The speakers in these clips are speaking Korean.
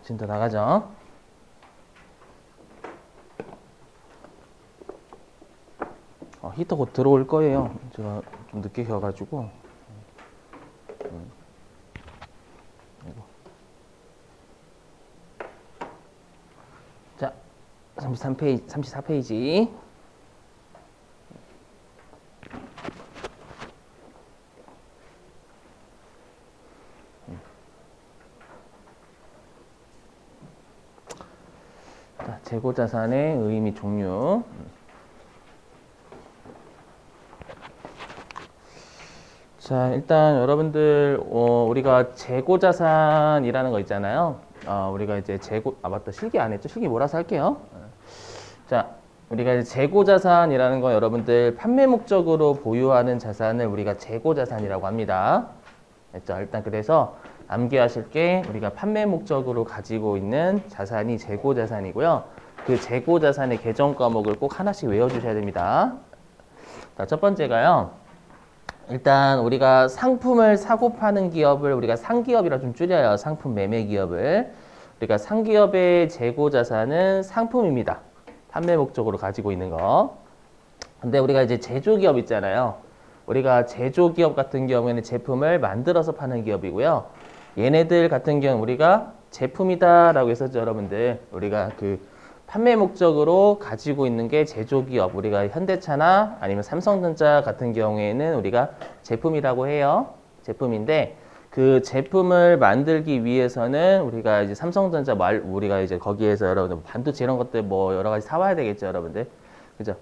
지금 더 나가죠. 히터 곧 들어올 거예요. 제가 좀 늦게 켜가지고. 자, 33페이지, 34페이지. 자, 재고자산의 의미 종류. 자, 일단 여러분들 우리가 재고자산이라는 거 있잖아요. 우리가 이제 맞다, 실기 안 했죠? 실기 몰아서 할게요. 자, 우리가 이제 재고자산이라는 거 여러분들 판매 목적으로 보유하는 자산을 우리가 재고자산이라고 합니다. 됐죠? 일단 그래서 암기하실 게 우리가 판매 목적으로 가지고 있는 자산이 재고자산이고요. 그 재고자산의 개정 과목을 꼭 하나씩 외워주셔야 됩니다. 자, 첫 번째가요. 일단 우리가 상품을 사고 파는 기업을 우리가 상기업이라 좀 줄여요. 상품 매매 기업을. 우리가 상기업의 재고자산은 상품입니다. 판매 목적으로 가지고 있는 거. 근데 우리가 이제 제조기업 있잖아요. 우리가 제조기업 같은 경우에는 제품을 만들어서 파는 기업이고요. 얘네들 같은 경우 우리가 제품이다라고 했었죠, 여러분들. 우리가 그 판매 목적으로 가지고 있는 게 제조기업, 우리가 현대차나 아니면 삼성전자 같은 경우에는 우리가 제품이라고 해요. 제품인데 그 제품을 만들기 위해서는 우리가 이제 삼성전자 우리가 이제 거기에서 여러분들 반도체 이런 것들 뭐 여러 가지 사와야 되겠죠, 여러분들. 그죠?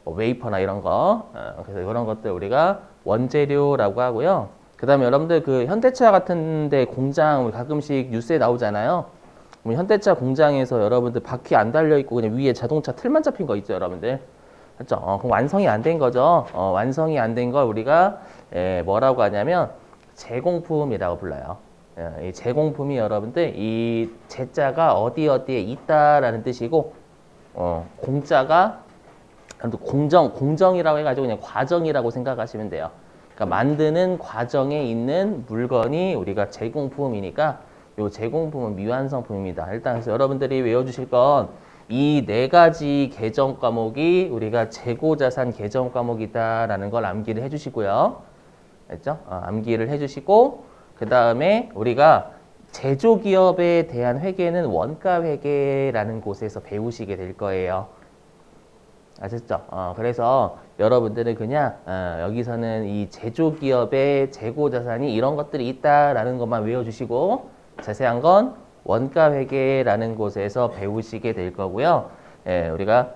뭐 웨이퍼나 이런 거. 그래서 이런 것들 우리가 원재료라고 하고요. 그 다음에 여러분들 그 현대차 같은 데 공장 가끔씩 뉴스에 나오잖아요. 현대차 공장에서 여러분들 바퀴 안 달려있고 그냥 위에 자동차 틀만 잡힌 거 있죠, 여러분들. 그렇죠? 그럼 완성이 안 된 거죠. 완성이 안 된 걸 우리가 뭐라고 하냐면 제공품이라고 불러요. 이 제공품이 여러분들 이 제자가 어디에 있다라는 뜻이고 공자가 공정이라고 해가지고 그냥 과정이라고 생각하시면 돼요. 그러니까 만드는 과정에 있는 물건이 우리가 제공품이니까 요 제공품은 미완성품입니다. 일단 그래서 여러분들이 외워주실 건 이 네 가지 개정 과목이 우리가 재고자산 개정 과목이다라는 걸 암기를 해주시고요. 알죠? 암기를 해주시고 그 다음에 우리가 제조기업에 대한 회계는 원가회계라는 곳에서 배우시게 될 거예요. 아셨죠? 그래서 여러분들은 그냥 여기서는 이 제조기업의 재고자산이 이런 것들이 있다라는 것만 외워주시고 자세한 건 원가회계라는 곳에서 배우시게 될 거고요. 우리가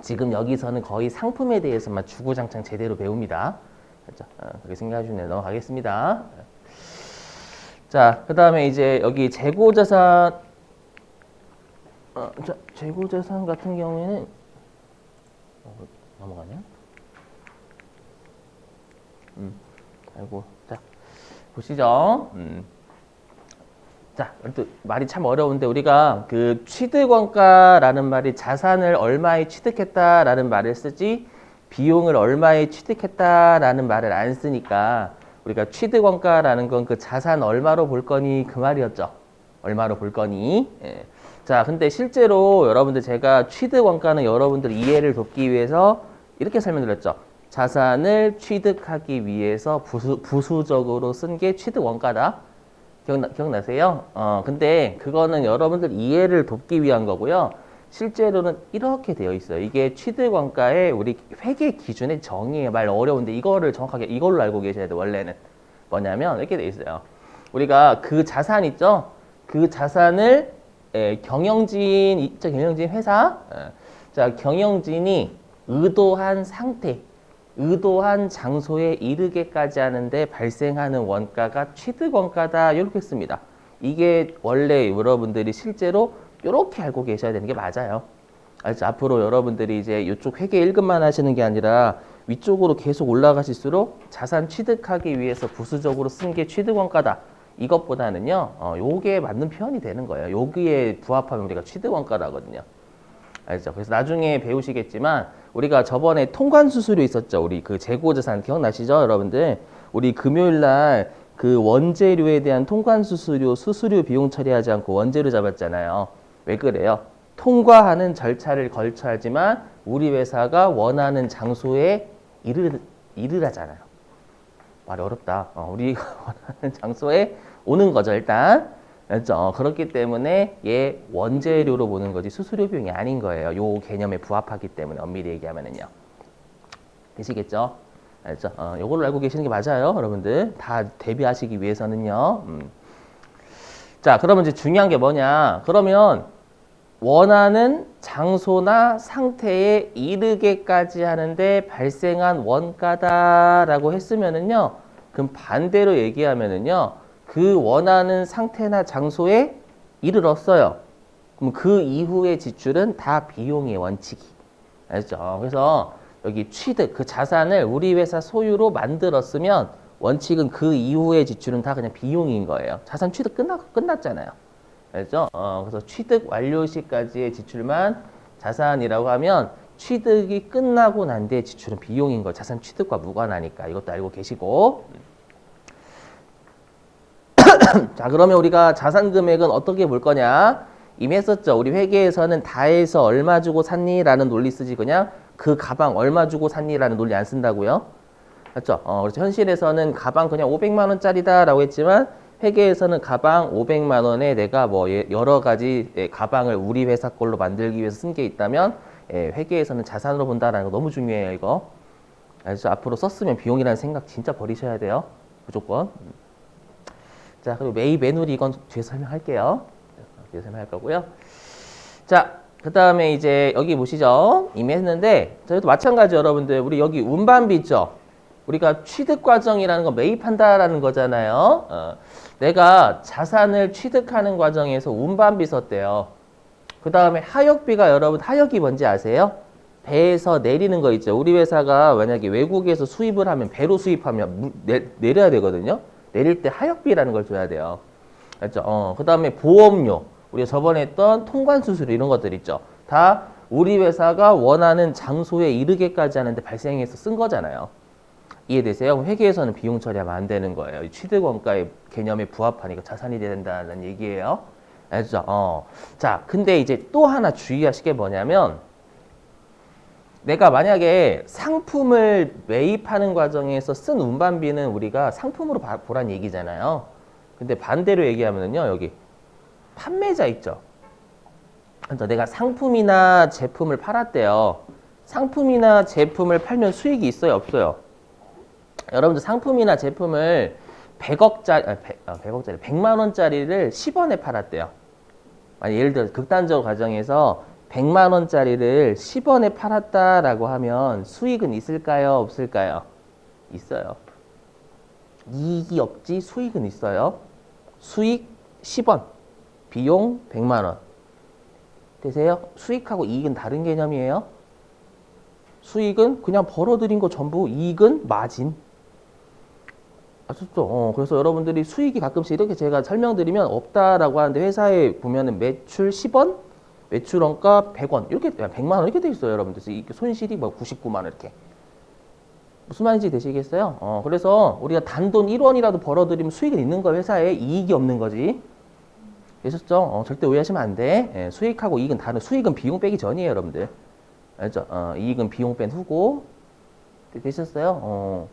지금 여기서는 거의 상품에 대해서만 주구장창 제대로 배웁니다. 그렇죠? 그렇게 생각하시면 넘어가겠습니다. 자, 그 다음에 이제 여기 재고자산, 재고자산 같은 경우에는 넘어가냐? 아이고, 자, 보시죠. 자, 말이 참 어려운데 우리가 그 취득원가라는 말이 자산을 얼마에 취득했다라는 말을 쓰지 비용을 얼마에 취득했다라는 말을 안 쓰니까 우리가 취득원가라는 건 그 자산 얼마로 볼 거니 그 말이었죠. 얼마로 볼 거니. 예. 자, 근데 실제로 여러분들 제가 취득원가는 여러분들 이해를 돕기 위해서 이렇게 설명드렸죠. 자산을 취득하기 위해서 부수적으로 쓴 게 취득원가다. 기억나세요? 근데 그거는 여러분들 이해를 돕기 위한 거고요. 실제로는 이렇게 되어 있어요. 이게 취득원가의 우리 회계 기준의 정의예요. 말 어려운데 이거를 정확하게 이걸로 알고 계셔야 돼요. 원래는. 뭐냐면 이렇게 되어 있어요. 우리가 그 자산 있죠? 그 자산을 경영진 있죠? 경영진 회사. 자, 경영진이 의도한 상태, 의도한 장소에 이르게까지 하는데 발생하는 원가가 취득원가다 이렇게 씁니다. 이게 원래 여러분들이 실제로 이렇게 알고 계셔야 되는 게 맞아요. 알죠? 앞으로 여러분들이 이제 이쪽 회계 1급만 하시는 게 아니라 위쪽으로 계속 올라가실수록 자산 취득하기 위해서 부수적으로 쓴 게 취득원가다. 이것보다는요, 요게 맞는 표현이 되는 거예요. 여기에 부합하면 우리가 취득원가라거든요. 알죠? 그래서 나중에 배우시겠지만 우리가 저번에 통관수수료 있었죠. 우리 그 재고자산 기억나시죠, 여러분들? 우리 금요일 날 그 원재료에 대한 통관수수료, 수수료 비용 처리하지 않고 원재료 잡았잖아요. 왜 그래요? 통과하는 절차를 걸쳐야지만 우리 회사가 원하는 장소에 이르라잖아요. 말이 어렵다. 우리가 원하는 장소에 오는 거죠, 일단. 알죠? 그렇기 때문에 얘 원재료로 보는 거지 수수료 비용이 아닌 거예요. 요 개념에 부합하기 때문에 엄밀히 얘기하면은요. 되시겠죠? 알죠? 요걸로 알고 계시는 게 맞아요, 여러분들. 다 대비하시기 위해서는요. 자, 그러면 이제 중요한 게 뭐냐? 그러면 원하는 장소나 상태에 이르게까지 하는데 발생한 원가다라고 했으면은요. 그럼 반대로 얘기하면은요. 그 원하는 상태나 장소에 이르렀어요. 그럼 그 이후의 지출은 다 비용의 원칙이. 알죠? 그래서 여기 취득, 그 자산을 우리 회사 소유로 만들었으면 원칙은 그 이후의 지출은 다 그냥 비용인 거예요. 자산 취득 끝났잖아요. 알죠? 그래서 취득 완료 시까지의 지출만 자산이라고 하면 취득이 끝나고 난 뒤에 지출은 비용인 거. 자산 취득과 무관하니까 이것도 알고 계시고. 자, 그러면 우리가 자산 금액은 어떻게 볼 거냐? 이미 했었죠. 우리 회계에서는 다해서 얼마 주고 샀니라는 논리 쓰지 그냥 그 가방 얼마 주고 샀니라는 논리 안 쓴다고요? 맞죠? 그렇죠. 현실에서는 가방 그냥 500만 원짜리다라고 했지만 회계에서는 가방 500만 원에 내가 뭐 여러 가지 가방을 우리 회사 걸로 만들기 위해서 쓴 게 있다면 회계에서는 자산으로 본다라는 거 너무 중요해요, 이거. 알죠? 앞으로 썼으면 비용이라는 생각 진짜 버리셔야 돼요. 무조건. 자, 그리고 매입매누리 이건 뒤에 설명할게요. 뒤에 설명할 거고요. 자, 그 다음에 이제 여기 보시죠. 이미 했는데 저희도 마찬가지 여러분들 우리 여기 운반비 있죠. 우리가 취득 과정이라는 건 매입한다라는 거잖아요. 내가 자산을 취득하는 과정에서 운반비 썼대요. 그 다음에 하역비가 여러분 하역이 뭔지 아세요? 배에서 내리는 거 있죠. 우리 회사가 만약에 외국에서 수입을 하면 배로 수입하면 내려야 되거든요. 내릴 때 하역비라는 걸 줘야 돼요. 알죠? 그 다음에 보험료. 우리가 저번에 했던 통관수수료 이런 것들 있죠. 다 우리 회사가 원하는 장소에 이르게까지 하는데 발생해서 쓴 거잖아요. 이해되세요? 회계에서는 비용 처리하면 안 되는 거예요. 취득원가의 개념에 부합하니까 자산이 된다는 얘기예요. 알죠? 자, 근데 이제 또 하나 주의하실 게 뭐냐면 내가 만약에 상품을 매입하는 과정에서 쓴 운반비는 우리가 상품으로 보란 얘기잖아요. 근데 반대로 얘기하면요, 여기 판매자 있죠. 그러니까 내가 상품이나 제품을 팔았대요. 상품이나 제품을 팔면 수익이 있어요, 없어요? 여러분들 상품이나 제품을 100만 원짜리를 10원에 팔았대요. 아니, 예를 들어 극단적 가정에서 100만 원짜리를 10원에 팔았다라고 하면 수익은 있을까요? 없을까요? 있어요. 이익이 없지 수익은 있어요. 수익 10원, 비용 100만 원. 되세요? 수익하고 이익은 다른 개념이에요. 수익은 그냥 벌어들인 거 전부, 이익은 마진. 아셨죠? 그래서 여러분들이 수익이 가끔씩 이렇게 제가 설명드리면 없다라고 하는데 회사에 보면은 매출 10원, 매출원가 100원 이렇게 100만 원 이렇게 돼 있어요, 여러분들. 손실이 뭐 99만 원 이렇게. 무슨 말인지 되시겠어요? 그래서 우리가 단돈 1원이라도 벌어들이면 수익은 있는 거예요. 회사에 이익이 없는 거지. 되셨죠? 절대 오해하시면 안 돼. 수익하고 이익은 다른. 수익은 비용 빼기 전이에요, 여러분들. 알죠? 이익은 비용 뺀 후고. 되셨어요?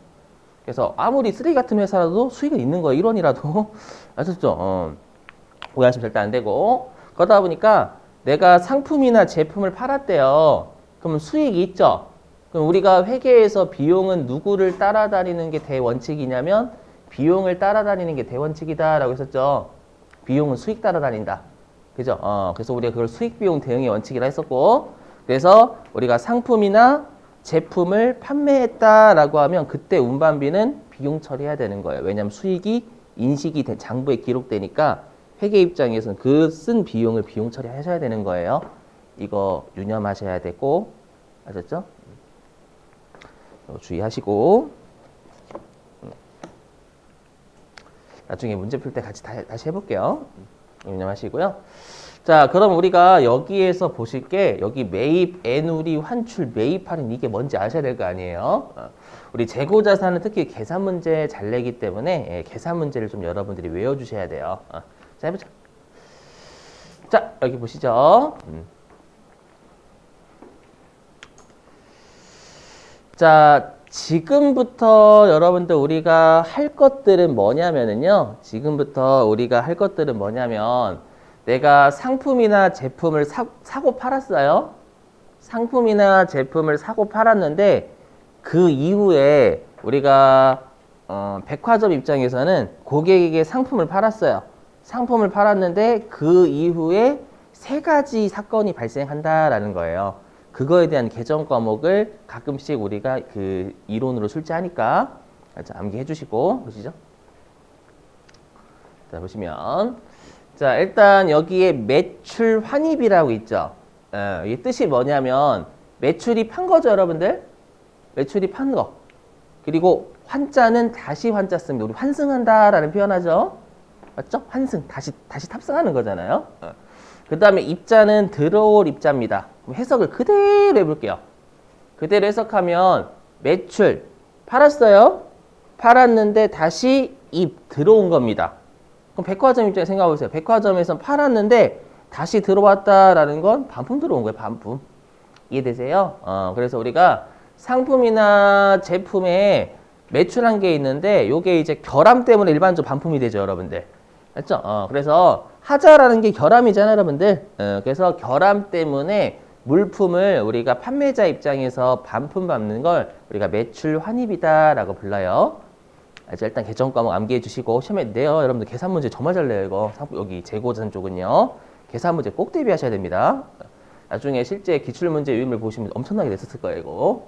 그래서 아무리 쓰레기 같은 회사라도 수익은 있는 거예요. 1원이라도. 아셨죠? 오해하시면 절대 안 되고. 그러다 보니까 내가 상품이나 제품을 팔았대요. 그럼 수익이 있죠? 그럼 우리가 회계에서 비용은 누구를 따라다니는 게 대원칙이냐면 비용을 따라다니는 게 대원칙이다라고 했었죠. 비용은 수익 따라다닌다. 그죠? 그래서 우리가 그걸 수익비용 대응의 원칙이라 했었고 그래서 우리가 상품이나 제품을 판매했다라고 하면 그때 운반비는 비용 처리해야 되는 거예요. 왜냐하면 수익이 인식이 장부에 기록되니까 회계 입장에서는 그 쓴 비용을 비용 처리하셔야 되는 거예요. 이거 유념하셔야 되고 아셨죠? 주의하시고 나중에 문제 풀 때 같이 다시 해볼게요. 유념하시고요. 자, 그럼 우리가 여기에서 보실 게 여기 매입, 애누리, 환출, 매입, 할인 이게 뭔지 아셔야 될 거 아니에요. 우리 재고자산은 특히 계산 문제 잘 내기 때문에 계산 문제를 좀 여러분들이 외워주셔야 돼요. 자, 해보자. 자, 여기 보시죠. 자, 지금부터 여러분들 우리가 할 것들은 뭐냐면은요. 지금부터 우리가 할 것들은 뭐냐면 내가 상품이나 제품을 사고 팔았어요. 상품이나 제품을 사고 팔았는데 그 이후에 우리가 백화점 입장에서는 고객에게 상품을 팔았어요. 상품을 팔았는데 그 이후에 세 가지 사건이 발생한다라는 거예요. 그거에 대한 개정 과목을 가끔씩 우리가 그 이론으로 출제하니까 암기해 주시고 보시죠. 자, 보시면 자, 일단 여기에 매출 환입이라고 있죠. 이 뜻이 뭐냐면 매출이 판 거죠, 여러분들. 매출이 판 거. 그리고 환자는 다시 환자 씁니다. 우리 환승한다라는 표현하죠. 맞죠? 환승, 다시 탑승하는 거잖아요. 그 다음에 입자는 들어올 입자입니다. 해석을 그대로 해볼게요. 그대로 해석하면 매출 팔았어요. 팔았는데 다시 입 들어온 겁니다. 그럼 백화점 입장에 생각해보세요. 백화점에서 팔았는데 다시 들어왔다라는 건 반품 들어온 거예요. 반품. 이해되세요? 그래서 우리가 상품이나 제품에 매출한 게 있는데 요게 이제 결함 때문에 일반적으로 반품이 되죠, 여러분들. 맞죠? 그래서 하자라는 게 결함이잖아요, 여러분들. 그래서 결함 때문에 물품을 우리가 판매자 입장에서 반품받는 걸 우리가 매출 환입이다라고 불러요. 일단 개정 과목 암기해 주시고 시험에 내요. 여러분들 계산 문제 정말 잘 내요, 이거. 여기 재고자산 쪽은요. 계산 문제 꼭 대비하셔야 됩니다. 나중에 실제 기출문제 유인물 보시면 엄청나게 냈었을 거예요, 이거.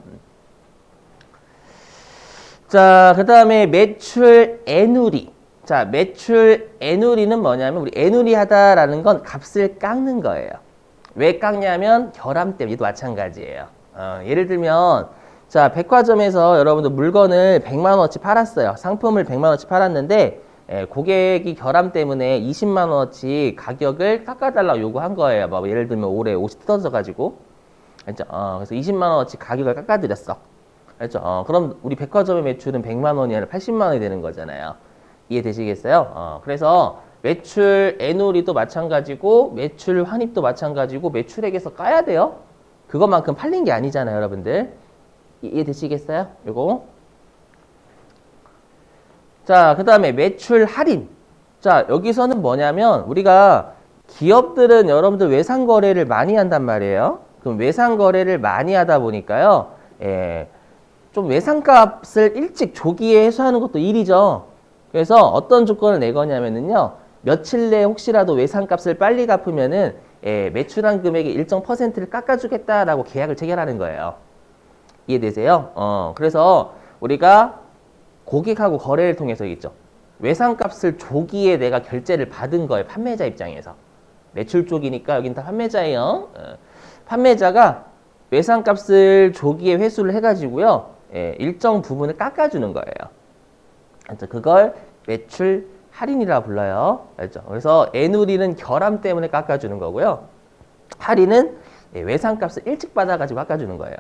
자, 그 다음에 매출 애누리. 자, 매출 애누리는 뭐냐면 우리 애누리 하다라는 건 값을 깎는 거예요. 왜 깎냐면 결함 때문에 도 마찬가지예요. 예를 들면 자, 백화점에서 여러분들 물건을 100만 원어치 팔았어요. 상품을 100만 원어치 팔았는데 고객이 결함 때문에 20만 원어치 가격을 깎아달라고 요구한 거예요. 뭐 예를 들면 올해 옷이 뜯어져 가지고 그래서 20만 원어치 가격을 깎아드렸어. 그렇죠? 그럼 우리 백화점의 매출은 100만 원이 아니라 80만 원이 되는 거잖아요. 이해되시겠어요? 그래서 매출 애누리도 마찬가지고 매출 환입도 마찬가지고 매출액에서 까야 돼요. 그것만큼 팔린 게 아니잖아요, 여러분들. 이해되시겠어요? 요거. 자, 그 다음에 매출 할인. 자, 여기서는 뭐냐면 우리가 기업들은 여러분들 외상 거래를 많이 한단 말이에요. 그럼 외상 거래를 많이 하다 보니까요. 좀 외상값을 일찍 조기에 해소하는 것도 일이죠. 그래서 어떤 조건을 내거냐면요. 며칠 내에 혹시라도 외상값을 빨리 갚으면은 매출한 금액의 일정 퍼센트를 깎아주겠다라고 계약을 체결하는 거예요. 이해되세요? 그래서 우리가 고객하고 거래를 통해서 있죠. 외상값을 조기에 내가 결제를 받은 거예요. 판매자 입장에서. 매출 쪽이니까 여긴 다 판매자예요. 판매자가 외상값을 조기에 회수를 해가지고요. 일정 부분을 깎아주는 거예요. 그걸 매출 할인이라 불러요. 알죠? 그래서 애누리는 결함 때문에 깎아주는 거고요. 할인은 외상값을 일찍 받아가지고 깎아주는 거예요.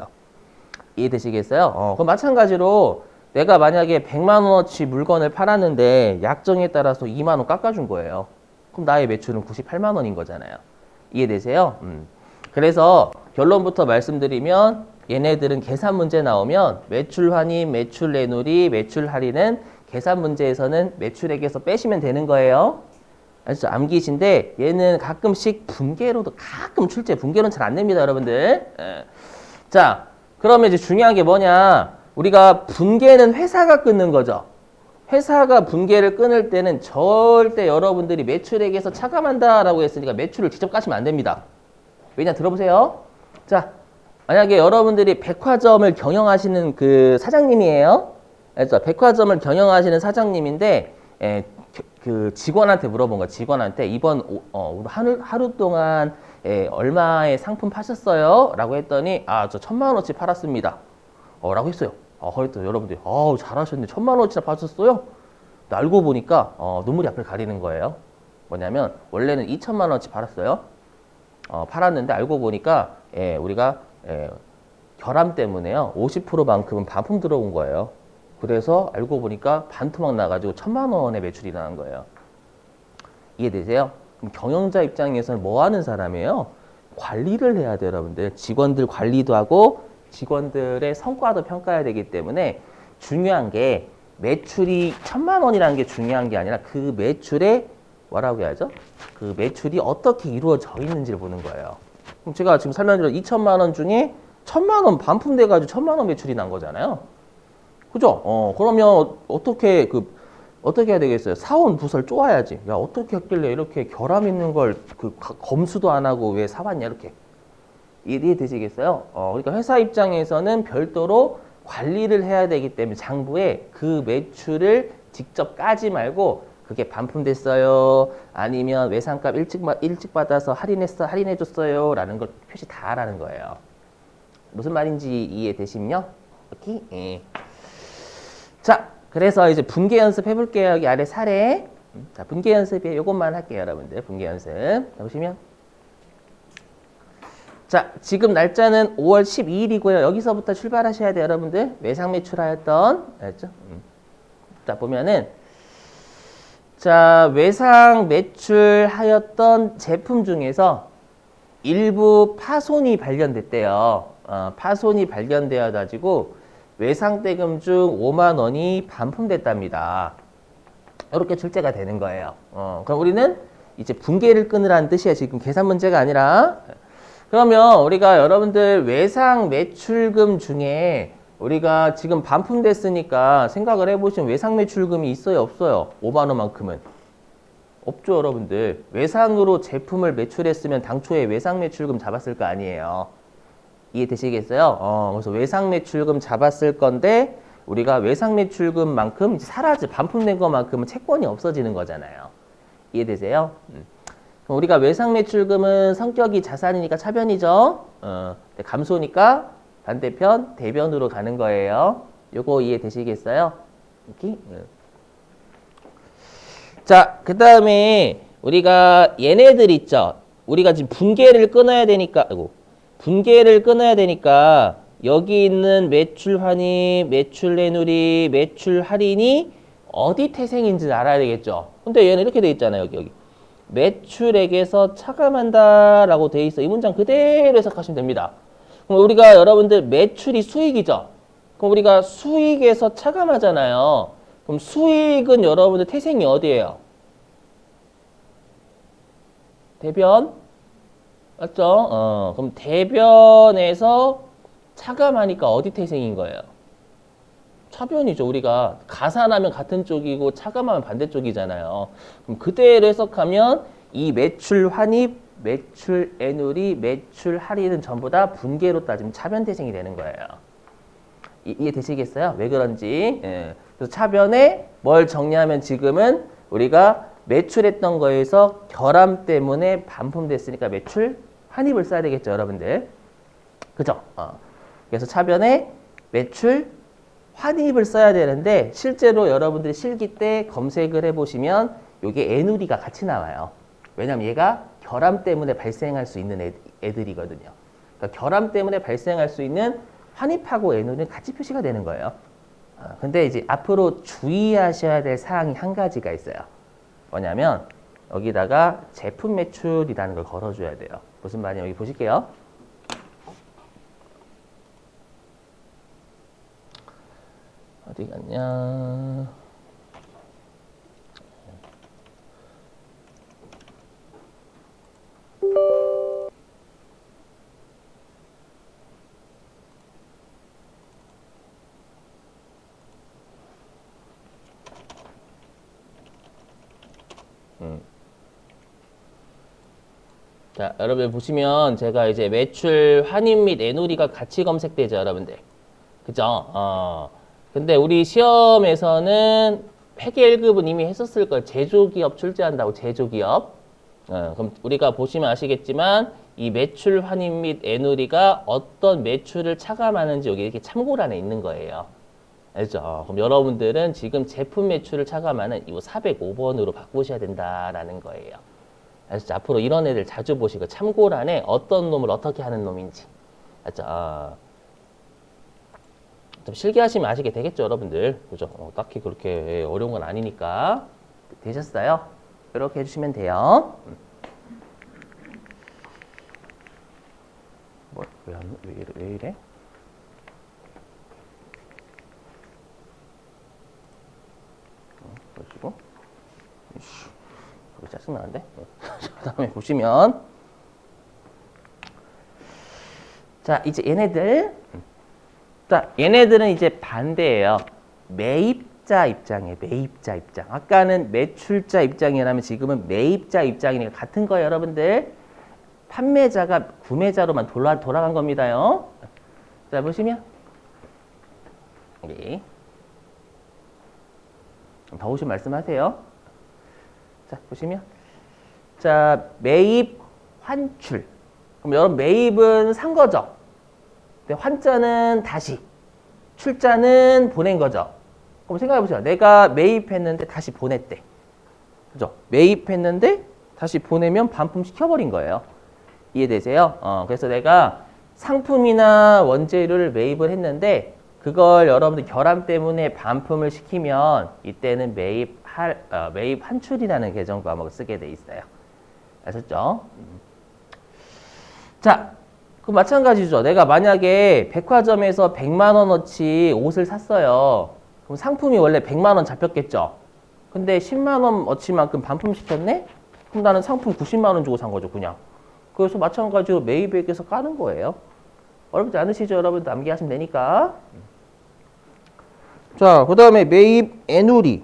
이해되시겠어요? 그럼 마찬가지로 내가 만약에 100만 원어치 물건을 팔았는데 약정에 따라서 2만 원 깎아준 거예요. 그럼 나의 매출은 98만 원인 거잖아요. 이해되세요? 그래서 결론부터 말씀드리면 얘네들은 계산 문제 나오면 매출 환입, 매출 내누리, 매출 할인은 계산 문제에서는 매출액에서 빼시면 되는 거예요. 아시죠? 암기신데 얘는 가끔씩 분계로도 가끔 출제, 분계로는 잘 안 냅니다, 여러분들. 자, 그러면 이제 중요한 게 뭐냐? 우리가 분계는 회사가 끊는 거죠. 회사가 분계를 끊을 때는 절대 여러분들이 매출액에서 차감한다라고 했으니까 매출을 직접 까시면 안 됩니다. 왜냐 들어보세요. 자, 만약에 여러분들이 백화점을 경영하시는 그 사장님이에요. 그래서 백화점을 경영하시는 사장님인데 그 직원한테 물어본 거야. 직원한테 이번 하루 동안 얼마의 상품 파셨어요? 라고 했더니 저 1,000만 원어치 팔았습니다. 라고 했어요. 그랬더니 여러분들이 잘하셨네. 1,000만 원어치나 파셨어요? 알고 보니까 눈물이 앞을 가리는 거예요. 뭐냐면 원래는 2천만 원어치 팔았어요. 팔았는데 알고 보니까 우리가 결함 때문에요. 50%만큼은 반품 들어온 거예요. 그래서 알고 보니까 반토막 나가지고 1,000만 원의 매출이 나는 거예요. 이해되세요? 그럼 경영자 입장에서는 뭐 하는 사람이에요? 관리를 해야 돼요, 여러분들. 직원들 관리도 하고 직원들의 성과도 평가해야 되기 때문에 중요한 게 매출이 1,000만 원이라는 게 중요한 게 아니라 그 매출에 뭐라고 해야죠? 그 매출이 어떻게 이루어져 있는지를 보는 거예요. 그럼 제가 지금 설명드린 2천만 원 중에 1,000만 원 반품돼가지고 1,000만 원 매출이 난 거잖아요. 그죠? 그러면 어떻게 해야 되겠어요? 사온 부서를 쪼아야지. 야, 어떻게 했길래 이렇게 결함 있는 걸 검수도 안 하고 왜 사왔냐, 이렇게. 이해되시겠어요? 그러니까 회사 입장에서는 별도로 관리를 해야 되기 때문에 장부에 그 매출을 직접 까지 말고 그게 반품됐어요. 아니면 외상값 일찍 받아서 할인해줬어요. 라는 걸 표시 다 하라는 거예요. 무슨 말인지 이해되시면요? 오케이? 예. 자, 그래서 이제 분계 연습 해볼게요. 여기 아래 사례. 자, 분계 연습에 요것만 할게요, 여러분들. 분계 연습. 자, 보시면. 자, 지금 날짜는 5월 12일이고요. 여기서부터 출발하셔야 돼요, 여러분들. 외상 매출하였던, 알죠? 자, 보면은, 자, 외상 매출하였던 제품 중에서 일부 파손이 발견됐대요. 파손이 발견되어가지고 외상대금 중 5만 원이 반품됐답니다. 이렇게 출제가 되는 거예요. 그럼 우리는 이제 분계를 끊으라는 뜻이에요. 지금 계산 문제가 아니라. 그러면 우리가 여러분들 외상 매출금 중에 우리가 지금 반품됐으니까 생각을 해보시면 외상 매출금이 있어요, 없어요? 5만 원만큼은. 없죠, 여러분들. 외상으로 제품을 매출했으면 당초에 외상 매출금 잡았을 거 아니에요. 이해되시겠어요? 그래서 외상 매출금 잡았을 건데 우리가 외상 매출금만큼 반품된 것만큼은 채권이 없어지는 거잖아요. 이해되세요? 그럼 우리가 외상 매출금은 성격이 자산이니까 차변이죠. 감소니까 반대편 대변으로 가는 거예요. 요거 이해되시겠어요? 이렇게? 자, 그 다음에 우리가 얘네들 있죠. 우리가 지금 분계를 끊어야 되니까, 여기 있는 매출 환입, 매출 내누리, 매출 할인이 어디 태생인지 알아야 되겠죠. 근데 얘는 이렇게 돼 있잖아요, 여기. 매출액에서 차감한다라고 돼 있어. 이 문장 그대로 해석하시면 됩니다. 그럼 우리가 여러분들 매출이 수익이죠. 그럼 우리가 수익에서 차감하잖아요. 그럼 수익은 여러분들 태생이 어디예요? 대변? 맞죠? 그럼 대변에서 차감하니까 어디 태생인 거예요? 차변이죠. 우리가 가산하면 같은 쪽이고 차감하면 반대쪽이잖아요. 그럼 그대로 해석하면 이 매출 환입, 매출 애누리, 매출 할인은 전부 다 분계로 따지면 차변 태생이 되는 거예요. 이해되시겠어요? 왜 그런지. 예. 그래서 차변에 뭘 정리하면 지금은 우리가 매출했던 거에서 결함 때문에 반품됐으니까 매출 환입을 써야 되겠죠, 여러분들. 그죠? 그래서 차변에 매출 환입을 써야 되는데 실제로 여러분들이 실기 때 검색을 해보시면 이게 애누리가 같이 나와요. 왜냐면 얘가 결함 때문에 발생할 수 있는 애들이거든요. 그러니까 결함 때문에 발생할 수 있는 환입하고 애누리는 같이 표시가 되는 거예요. 근데 이제 앞으로 주의하셔야 될 사항이 한 가지가 있어요. 뭐냐면 여기다가 제품 매출이라는 걸 걸어줘야 돼요. 무슨 말이냐 여기 보실게요. 어디 갔냐? 자, 여러분 보시면 제가 이제 매출 환입 및 애누리가 같이 검색되죠, 여러분들. 그죠? 근데 우리 시험에서는 회계 1급은 이미 했었을 거예요. 제조기업 출제한다고, 제조기업. 그럼 우리가 보시면 아시겠지만 이 매출 환입 및 애누리가 어떤 매출을 차감하는지 여기 이렇게 참고란에 있는 거예요. 알죠? 그럼 여러분들은 지금 제품 매출을 차감하는 이 405번으로 바꾸셔야 된다라는 거예요. 알죠? 앞으로 이런 애들 자주 보시고 참고란에 어떤 놈을 어떻게 하는 놈인지. 알죠? 좀 실기하시면 아시게 되겠죠, 여러분들. 그죠? 딱히 그렇게 어려운 건 아니니까. 되셨어요? 이렇게 해주시면 돼요. 왜 이래? 그러시고. 이거 짜증나는데? 그 다음에 보시면. 자, 이제 얘네들. 자, 얘네들은 이제 반대예요. 매입자 입장이에요. 매입자 입장. 아까는 매출자 입장이라면 지금은 매입자 입장이니까 같은 거예요, 여러분들. 판매자가 구매자로만 돌아간 겁니다요. 자, 보시면 여기 더 오시면 말씀하세요. 자, 보시면 자, 매입 환출. 그럼 여러분 매입은 산 거죠. 근데 환자는 다시, 출자는 보낸 거죠. 그럼 생각해 보세요. 내가 매입했는데 다시 보냈대. 그죠? 매입했는데 다시 보내면 반품 시켜버린 거예요. 이해되세요? 그래서 내가 상품이나 원재료를 매입을 했는데 그걸 여러분들 결함 때문에 반품을 시키면 이때는 매입 환출이라는 개정 과목을 쓰게 돼 있어요. 아셨죠? 자, 그 마찬가지죠. 내가 만약에 백화점에서 100만 원어치 옷을 샀어요. 그럼 상품이 원래 100만 원 잡혔겠죠. 근데 10만 원어치만큼 반품시켰네? 그럼 나는 상품 90만 원 주고 산 거죠, 그냥. 그래서 마찬가지로 매입액에서 까는 거예요. 어렵지 않으시죠? 여러분들 암기하시면 되니까. 자, 그 다음에 매입 애누리.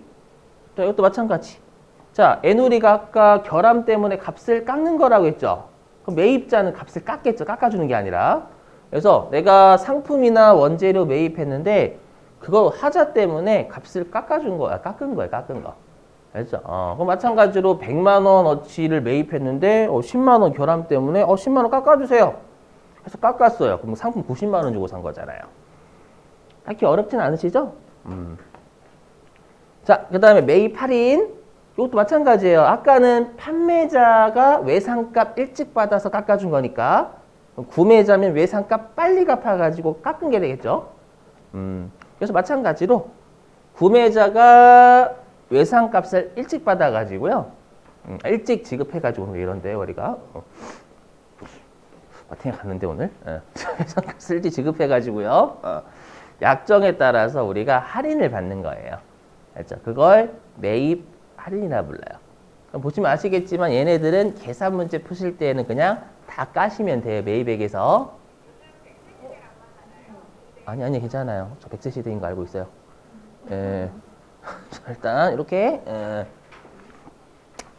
자, 이것도 마찬가지. 자, 애누리가 아까 결함 때문에 값을 깎는 거라고 했죠. 그럼 매입자는 값을 깎겠죠. 깎아주는 게 아니라. 그래서 내가 상품이나 원재료 매입했는데 그거 하자 때문에 값을 깎아준 거야. 깎은 거야. 깎은 거. 알죠? 그럼 마찬가지로 100만 원어치를 매입했는데 10만 원 결함 때문에 10만 원 깎아주세요. 그래서 깎았어요. 그럼 상품 90만 원 주고 산 거잖아요. 딱히 어렵진 않으시죠? 자, 그 다음에 매입 할인. 이것도 마찬가지예요. 아까는 판매자가 외상값 일찍 받아서 깎아준 거니까 구매자면 외상값 빨리 갚아가지고 깎은 게 되겠죠. 그래서 마찬가지로 구매자가 외상값을 일찍 받아가지고요. 일찍 지급해가지고 이런데 우리가 마트에 갔는데 오늘 외상값을 일찍 지급해가지고요. 약정에 따라서 우리가 할인을 받는 거예요. 알죠? 그걸 매입 할인이라 불러요. 그럼 보시면 아시겠지만 얘네들은 계산 문제 푸실 때는 그냥 다 까시면 돼요. 매입액에서. 아니 괜찮아요. 저 100세 시대인 거 알고 있어요. 자, 일단 이렇게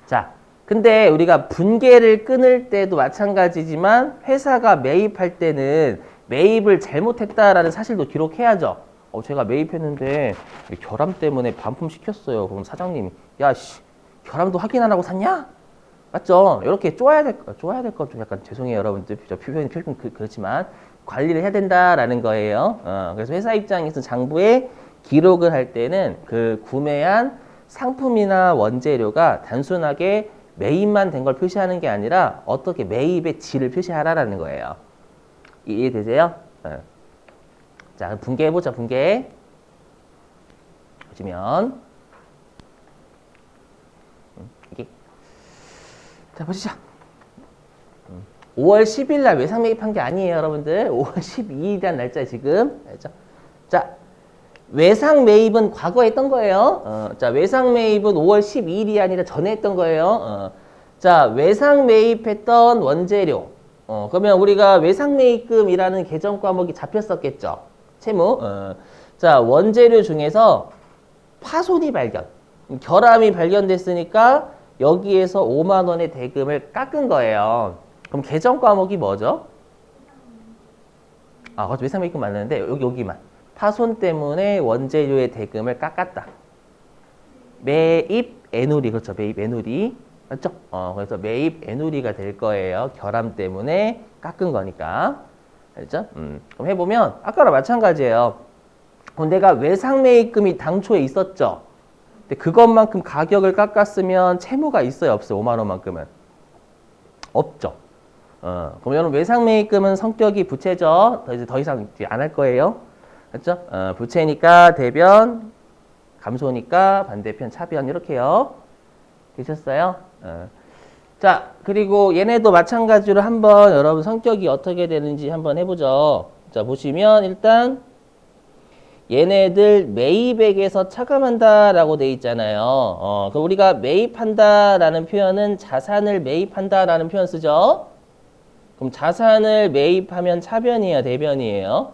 자, 근데 우리가 분계를 끊을 때도 마찬가지지만 회사가 매입할 때는 매입을 잘못했다라는 사실도 기록해야죠. 제가 매입했는데 결함 때문에 반품시켰어요. 그럼 사장님이 야, 씨, 결함도 확인 안 하고 샀냐? 맞죠? 이렇게 쪼아야 될 거 좀 약간 죄송해요, 여러분들. 표현이 그렇지만 관리를 해야 된다라는 거예요. 그래서 회사 입장에서 장부에 기록을 할 때는 그 구매한 상품이나 원재료가 단순하게 매입만 된 걸 표시하는 게 아니라 어떻게 매입의 질을 표시하라라는 거예요. 이해되세요? 자, 분개해보자, 분개. 보시면 이게 자, 보시죠. 5월 10일 날 외상 매입한 게 아니에요, 여러분들. 5월 12일이란 날짜에 지금. 알죠? 자, 외상 매입은 과거에 했던 거예요. 자, 외상 매입은 5월 12일이 아니라 전에 했던 거예요. 자, 외상 매입했던 원재료. 그러면 우리가 외상 매입금이라는 계정 과목이 잡혔었겠죠. 채무. 자, 원재료 중에서 파손이 발견. 결함이 발견됐으니까 여기에서 5만 원의 대금을 깎은 거예요. 그럼 계정 과목이 뭐죠? 맞죠. 외상 매입금 맞는데 여기만. 파손 때문에 원재료의 대금을 깎았다. 매입 애누리. 그렇죠. 매입 애누리. 맞죠? 그래서 매입 애누리가 될 거예요. 결함 때문에 깎은 거니까. 알죠? 그럼 해보면 아까랑 마찬가지예요. 그럼 내가 외상매입금이 당초에 있었죠. 근데 그것만큼 가격을 깎았으면 채무가 있어요, 없어요? 5만 원만큼은 없죠. 그럼 여러분 외상매입금은 성격이 부채죠. 더 이상 안 할 거예요. 그렇죠? 부채니까 대변, 감소니까 반대편 차변 이렇게요. 되셨어요? 자, 그리고 얘네도 마찬가지로 한번 여러분 성격이 어떻게 되는지 한번 해보죠. 자, 보시면 일단 얘네들 매입액에서 차감한다라고 돼 있잖아요. 그럼 우리가 매입한다라는 표현은 자산을 매입한다라는 표현 쓰죠. 그럼 자산을 매입하면 차변이에요, 대변이에요?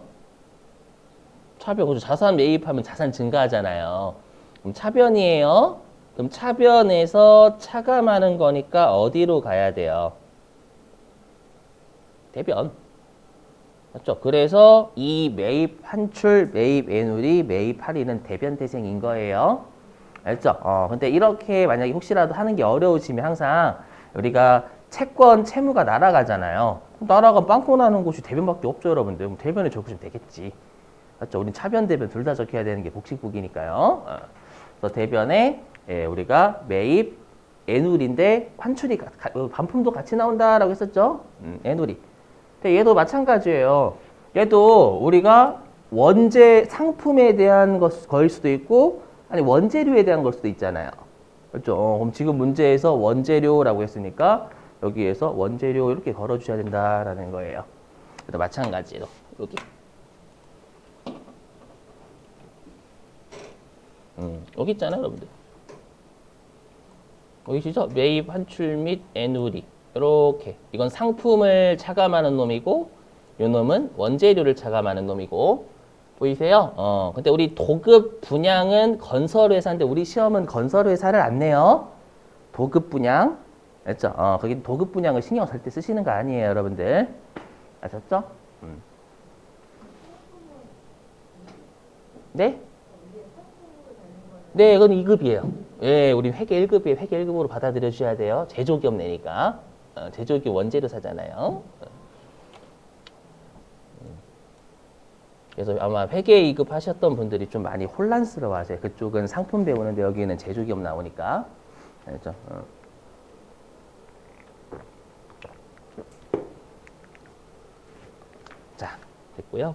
차변. 그죠? 자산 매입하면 자산 증가하잖아요. 그럼 차변이에요. 그럼 차변에서 차감하는 거니까 어디로 가야 돼요? 대변. 맞죠? 그래서 이 매입 환출, 매입 애누리, 매입 할인은 대변 대생인 거예요. 알죠? 근데 이렇게 만약에 혹시라도 하는 게 어려우시면 항상 우리가 채권 채무가 날아가잖아요. 날아가면 빵꾸 나는 곳이 대변밖에 없죠, 여러분들. 그럼 대변에 적으시면 되겠지. 맞죠? 우린 차변, 대변 둘 다 적혀야 되는 게 복식국이니까요. 그래서 대변에 우리가 매입 애누리인데 환출이 반품도 같이 나온다라고 했었죠. 애누리. 근데 얘도 마찬가지예요. 얘도 우리가 원재 상품에 대한 거일 수도 있고 아니 원재료에 대한 걸 수도 있잖아요. 그렇죠? 그럼 지금 문제에서 원재료라고 했으니까 여기에서 원재료 이렇게 걸어주셔야 된다라는 거예요. 그래도 마찬가지로 여기. 여기 있잖아요, 여러분들. 보이시죠? 매입, 환출 및 애누리. 이렇게. 이건 상품을 차감하는 놈이고, 요 놈은 원재료를 차감하는 놈이고. 보이세요? 근데 우리 도급 분양은 건설회사인데, 우리 시험은 건설회사를 안 내요. 도급 분양. 알죠? 거기 도급 분양을 신경 쓸 때 쓰시는 거 아니에요, 여러분들. 아셨죠? 네? 네, 이건 2급이에요. 예, 우리 회계 1급이에요. 회계 1급으로 받아들여 주셔야 돼요. 제조기업 내니까. 제조기업 원재료 사잖아요. 그래서 아마 회계 2급 하셨던 분들이 좀 많이 혼란스러워 하세요. 그쪽은 상품 배우는데 여기는 제조기업 나오니까. 알죠? 자, 됐고요.